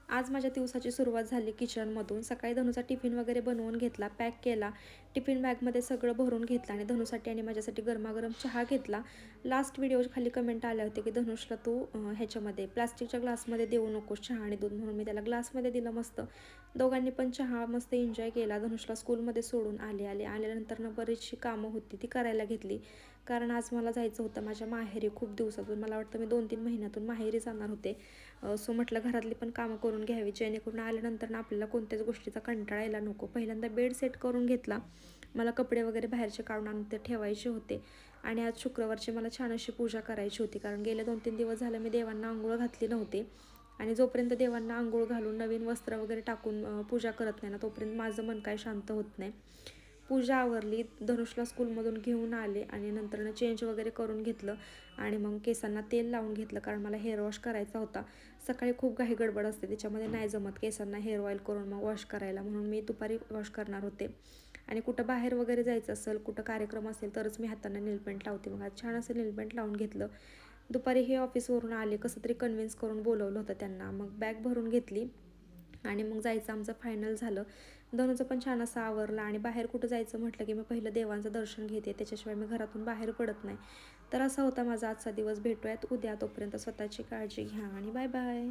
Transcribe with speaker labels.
Speaker 1: आज माझ्या दिवसाची सुरुवात झाली किचनमधून. सकाळी धनूचा टिफिन वगैरे बनवून घेतला, पॅक केला. टिफिन बॅगमध्ये सगळं भरून घेतलं आणि धनूसाठी आणि माझ्यासाठी गरमागरम चहा घेतला. लास्ट व्हिडिओ खाली कमेंट आल्या होते की धनुषला तू ह्याच्यामध्ये प्लास्टिकच्या ग्लासमध्ये देऊ नकोस चहा आणि दूध, म्हणून मी त्याला ग्लासमध्ये दिलं मस्त. दोघांनी पण चहा मस्त एन्जॉय केला. धनुषला स्कूलमध्ये सोडून आल्यानंतर बरीचशी कामं होती ती करायला घेतली. कारण आज मला जायचं होतं माझ्या माहेरी. खूप दिवसातून, मला वाटतं मी 2-3 महिन्यातून माहेरी जाणार होते. सो म्हटलं घरातली पण कामं करून घ्यावी, जेणेकरून आल्यानंतर ना आपल्याला कोणत्याच गोष्टीचा कंटाळा यायला नको. पहिल्यांदा बेड सेट करून घेतला. मला कपडे वगैरे बाहेरचे काढून आणून ते ठेवायचे होते. आणि आज शुक्रवारची मला छान अशी पूजा करायची होती, कारण गेले 2-3 दिवस झाले मी देवांना आंघोळ घातली नव्हती. आणि जोपर्यंत देवांना आंघोळ घालून नवीन वस्त्र वगैरे टाकून पूजा करत नाही ना, तोपर्यंत माझं मन काय शांत होत नाही. पूजा आवरली, धनुषला स्कूलमधून घेऊन आले आणि नंतरनं चेंज वगैरे करून घेतलं आणि मग केसांना तेल लावून घेतलं, कारण मला हेअर वॉश करायचा होता. सकाळी खूप घाई गडबड असते, त्याच्यामध्ये नाही जमत केसांना हेअर ऑईल करून मग वॉश करायला, म्हणून मी दुपारी वॉश करणार होते. आणि कुठं बाहेर वगैरे जायचं असेल, कुठं कार्यक्रम असेल तरच मी हाताने नेलपेंट लावते. मग आज छान असं नेलपेंट लावून घेतलं. दुपारी हे ऑफिसवरून आले, कसं तरी कन्व्हिन्स करून बोलवलं होतं त्यांना. मग बॅग भरून घेतली आणि मग जायचं आमचं फायनल झालं. धनुचं पण छान असं आवरलं. आणि बाहेर कुठं जायचं म्हटलं की मी पहिलं देवांचं दर्शन घेते, त्याच्याशिवाय मी घरातून बाहेर पडत नाही. तर असा होता माझा आजचा दिवस. भेटूयात उद्या, तोपर्यंत स्वतःची काळजी घ्या आणि बाय बाय.